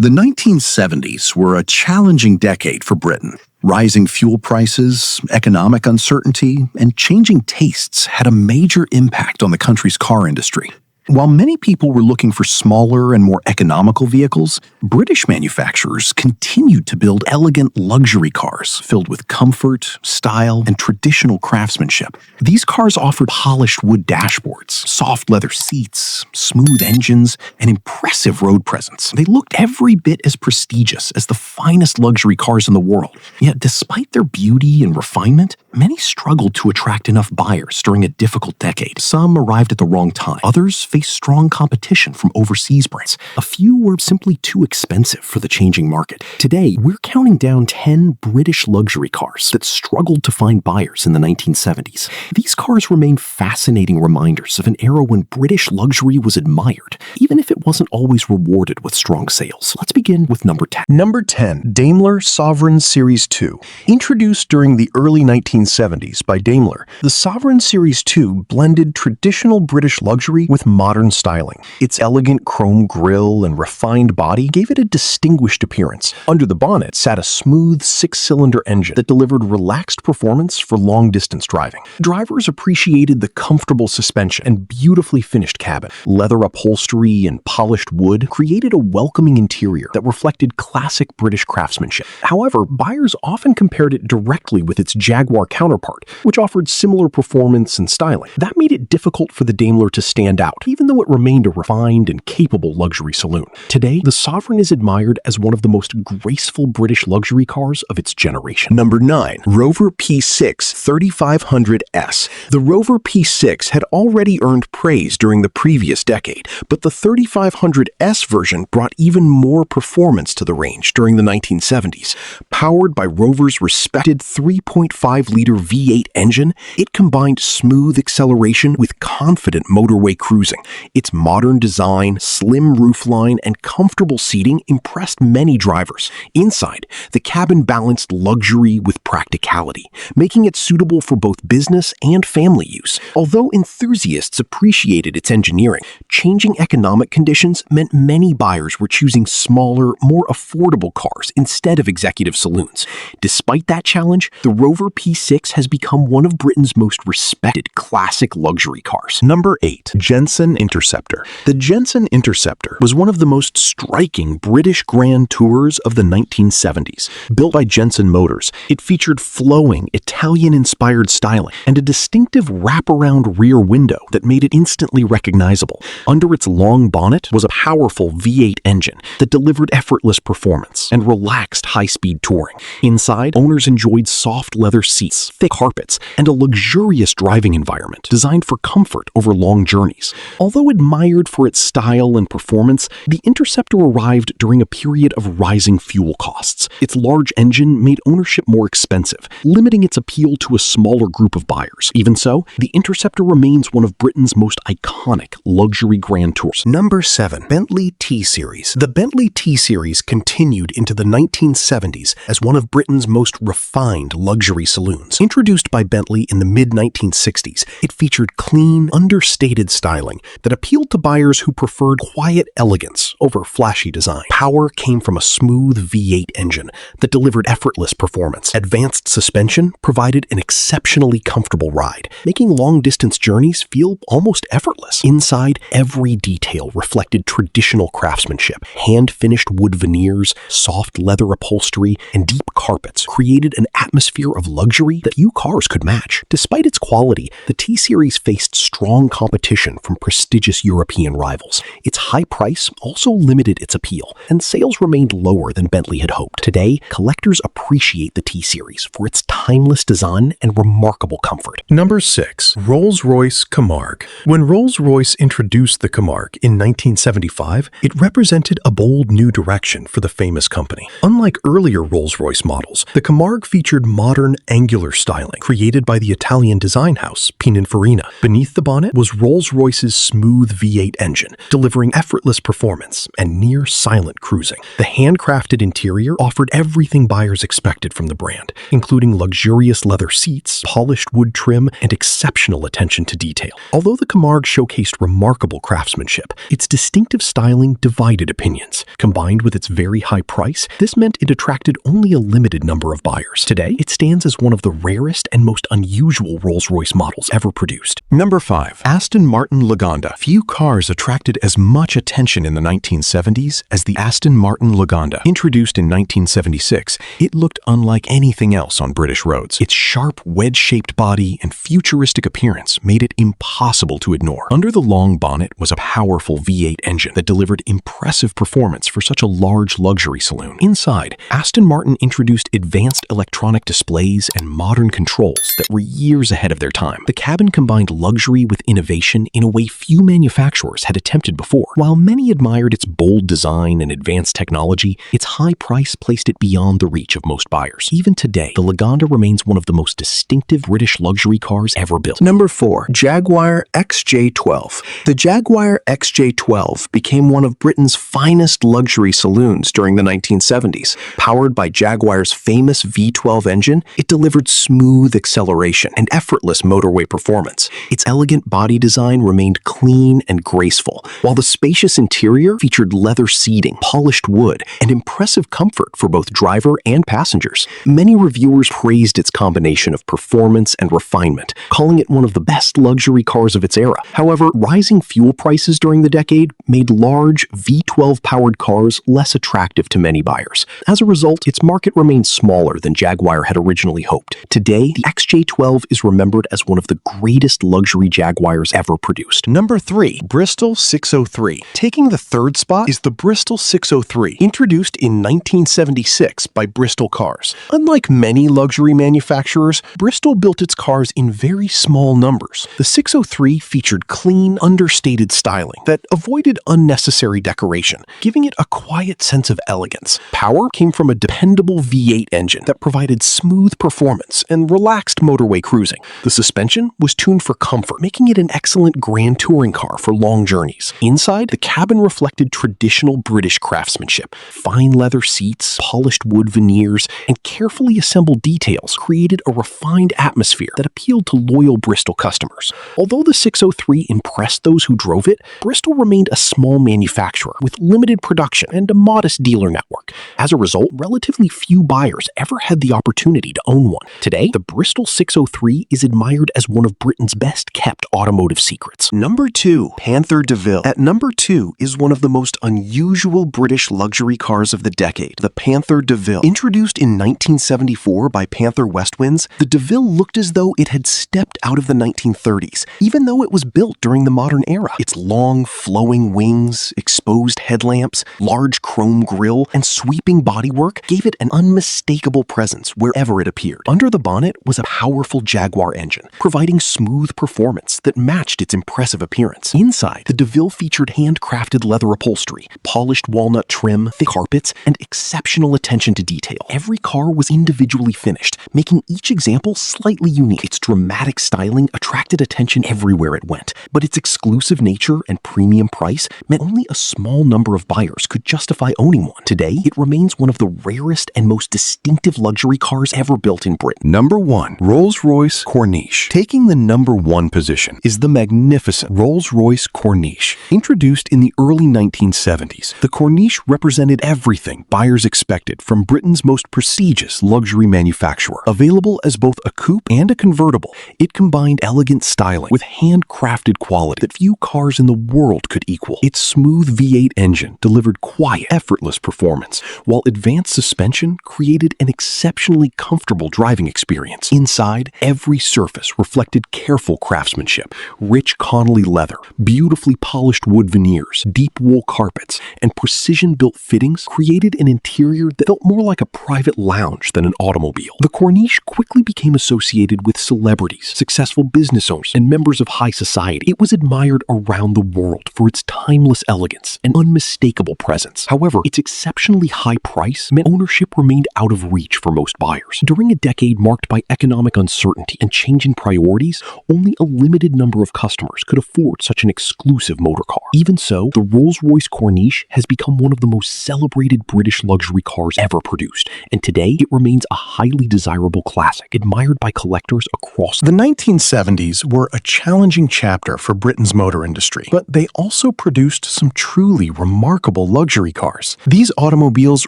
The 1970s were a challenging decade for Britain. Rising fuel prices, economic uncertainty, and changing tastes had a major impact on the country's car industry. While many people were looking for smaller and more economical vehicles, British manufacturers continued to build elegant luxury cars filled with comfort, style, and traditional craftsmanship. These cars offered polished wood dashboards, soft leather seats, smooth engines, and impressive road presence. They looked every bit as prestigious as the finest luxury cars in the world. Yet despite their beauty and refinement, many struggled to attract enough buyers during a difficult decade. Some arrived at the wrong time. Others faced strong competition from overseas brands. A few were simply too expensive for the changing market. Today, we're counting down 10 British luxury cars that struggled to find buyers in the 1970s. These cars remain fascinating reminders of an era when British luxury was admired, even if it wasn't always rewarded with strong sales. Let's begin with number 10. Number 10. Daimler Sovereign Series 2. Introduced during the early 1970s by Daimler, the Sovereign Series 2 blended traditional British luxury with modern styling. Its elegant chrome grille and refined body gave it a distinguished appearance. Under the bonnet sat a smooth six-cylinder engine that delivered relaxed performance for long-distance driving. Drivers appreciated the comfortable suspension and beautifully finished cabin. Leather upholstery and polished wood created a welcoming interior that reflected classic British craftsmanship. However, buyers often compared it directly with its Jaguar counterpart, which offered similar performance and styling. That made it difficult for the Daimler to stand out, even though it remained a refined and capable luxury saloon. Today, the Sovereign is admired as one of the most graceful British luxury cars of its generation. Number 9. Rover P6 3500S. The Rover P6 had already earned praise during the previous decade, but the 3500S version brought even more performance to the range during the 1970s. Powered by Rover's respected 3.5-liter V8 engine, it combined smooth acceleration with confident motorway cruising. Its modern design, slim roofline, and comfortable seating impressed many drivers. Inside, the cabin balanced luxury with practicality, making it suitable for both business and family use. Although enthusiasts appreciated its engineering, changing economic conditions meant many buyers were choosing smaller, more affordable cars instead of executive saloons. Despite that challenge, the Rover P6 has become one of Britain's most respected classic luxury cars. Number 8. Jensen Interceptor. The Jensen Interceptor was one of the most striking British Grand Tours of the 1970s. Built by Jensen Motors, it featured flowing, Italian-inspired styling and a distinctive wraparound rear window that made it instantly recognizable. Under its long bonnet was a powerful V8 engine that delivered effortless performance and relaxed high-speed touring. Inside, owners enjoyed soft leather seats, thick carpets, and a luxurious driving environment designed for comfort over long journeys. Although admired for its style and performance, the Interceptor arrived during a period of rising fuel costs. Its large engine made ownership more expensive, limiting its appeal to a smaller group of buyers. Even so, the Interceptor remains one of Britain's most iconic luxury Grand Tours. Number 7. Bentley T-Series. The Bentley T-Series continued into the 1970s as one of Britain's most refined luxury saloons. Introduced by Bentley in the mid-1960s, it featured clean, understated styling that appealed to buyers who preferred quiet elegance over flashy design. Power came from a smooth V8 engine that delivered effortless performance. Advanced suspension provided an exceptionally comfortable ride, making long-distance journeys feel almost effortless. Inside, every detail reflected traditional craftsmanship. Hand-finished wood veneers, soft leather upholstery, and deep carpets created an atmosphere of luxury that few cars could match. Despite its quality, the T-Series faced strong competition from prestigious European rivals. Its high price also limited its appeal, and sales remained lower than Bentley had hoped. Today, collectors appreciate the T-Series for its timeless design and remarkable comfort. Number 6. Rolls-Royce Camargue. When Rolls-Royce introduced the Camargue in 1975, it represented a bold new direction for the famous company. Unlike earlier Rolls-Royce models, the Camargue featured modern, angular styling created by the Italian design house Pininfarina. Beneath the bonnet was Rolls-Royce's smooth V8 engine, delivering effortless performance and near-silent cruising. The handcrafted interior offered everything buyers expected from the brand, including luxurious leather seats, polished wood trim, and exceptional attention to detail. Although the Camargue showcased remarkable craftsmanship, its distinctive styling divided opinions. Combined with its very high price, this meant it attracted only a limited number of buyers. Today, it stands as one of the rarest and most unusual Rolls-Royce models ever produced. Number 5. Aston Martin Lagonda. Few cars attracted as much attention in the 1970s as the Aston Martin Lagonda. Introduced in 1976, it looked unlike anything else on British roads. Its sharp, wedge-shaped body and futuristic appearance made it impossible to ignore. Under the long bonnet was a powerful V8 engine that delivered impressive performance for such a large luxury saloon. Inside, Aston Martin introduced advanced electronic displays and modern controls that were years ahead of their time. The cabin combined luxury with innovation in a way few manufacturers had attempted before. While many admired its bold design and advanced technology, its high price placed it beyond the reach of most buyers. Even today, the Lagonda remains one of the most distinctive British luxury cars ever built. Number 4. Jaguar XJ12. The Jaguar XJ12 became one of Britain's finest luxury saloons during the 1970s. Powered by Jaguar's famous V12 engine, it delivered smooth acceleration and effortless motorway performance. Its elegant body design remained clean and graceful, while the spacious interior featured leather seating, polished wood, and impressive comfort for both driver and passengers. Many reviewers praised its combination of performance and refinement, calling it one of the best luxury cars of its era. However, rising fuel prices during the decade made large V12-powered cars less attractive to many buyers. As a result, its market remained smaller than Jaguar had originally hoped. Today, the XJ12 is remembered as one of the greatest luxury Jaguars ever produced. Number 3. Bristol 603. Taking the third spot is the Bristol 603, introduced in 1976 by Bristol Cars. Unlike many luxury manufacturers, Bristol built its cars in very small numbers. The 603 featured clean, understated styling that avoided unnecessary decoration, giving it a quiet sense of elegance. Power came from a dependable V8 engine that provided smooth performance and relaxed motorway cruising. The suspension was tuned for comfort, making it an excellent grand touring car for long journeys. Inside, the cabin reflected traditional British craftsmanship. Fine leather seats, polished wood veneers, and carefully assembled details created a refined atmosphere that appealed to loyal Bristol customers. Although the 603 impressed those who drove it, Bristol remained a small manufacturer with limited production and a modest dealer network. As a result, relatively few buyers ever had the opportunity to own one. Today, the Bristol 603 is admired as one of Britain's best-kept automotive secrets. Number 2. Panther DeVille. At number 2 is one of the most unusual British luxury cars of the decade, the Panther DeVille. Introduced in 1974 by Panther Westwinds, the DeVille looked as though it had stepped out of the 1930s, even though it was built during the modern era. Its long, flowing wings, exposed headlamps, large chrome grille, and sweeping bodywork gave it an unmistakable presence wherever it appeared. Under the bonnet was a powerful Jaguar engine, providing smooth performance that matched its impressive appearance. Inside, the DeVille featured handcrafted leather upholstery, polished walnut trim, thick carpets, and exceptional attention to detail. Every car was individually finished, making each example slightly unique. Its dramatic styling attracted attention everywhere it went, but its exclusive nature and premium price meant only a small number of buyers could justify owning one. Today, it remains one of the rarest and most distinctive luxury cars ever built in Britain. Number 1. Rolls-Royce Corniche. Taking the number 1 position is the magnificent Rolls-Royce Corniche. Introduced in the early 1970s, the Corniche represented everything buyers expected from Britain's most prestigious luxury manufacturer. Available as both a coupe and a convertible, it combined elegant styling with handcrafted quality that few cars in the world could equal. Its smooth V8 engine delivered quiet, effortless performance, while advanced suspension created an exceptionally comfortable driving experience. Inside, every surface reflected careful craftsmanship, rich Connolly leather, beautifully polished wood veneers, deep wool carpets, and precision-built fittings created an interior that felt more like a private lounge than an automobile. The Corniche quickly became associated with celebrities, successful business owners, and members of high society. It was admired around the world for its timeless elegance and unmistakable presence. However, its exceptionally high price meant ownership remained out of reach for most buyers. During a decade marked by economic uncertainty and changing priorities, only a limited number of customers could afford afford such an exclusive motor car. Even so, the Rolls-Royce Corniche has become one of the most celebrated British luxury cars ever produced, and today it remains a highly desirable classic, admired by collectors across The 1970s were a challenging chapter for Britain's motor industry, but they also produced some truly remarkable luxury cars. These automobiles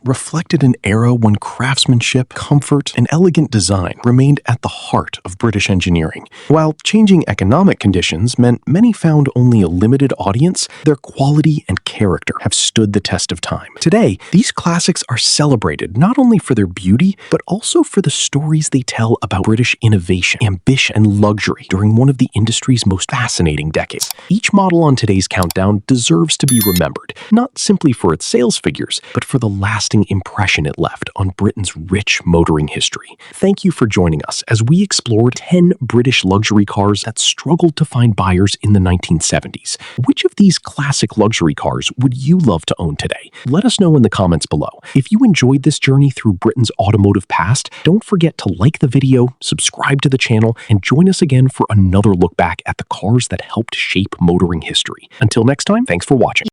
reflected an era when craftsmanship, comfort, and elegant design remained at the heart of British engineering. While changing economic conditions meant many found only a limited audience, their quality and character have stood the test of time. Today, these classics are celebrated not only for their beauty, but also for the stories they tell about British innovation, ambition, and luxury during one of the industry's most fascinating decades. Each model on today's countdown deserves to be remembered, not simply for its sales figures, but for the lasting impression it left on Britain's rich motoring history. Thank you for joining us as we explored 10 British luxury cars that struggled to find buyers in the 1970s. Which of these classic luxury cars would you love to own today? Let us know in the comments below. If you enjoyed this journey through Britain's automotive past, don't forget to like the video, subscribe to the channel, and join us again for another look back at the cars that helped shape motoring history. Until next time, thanks for watching.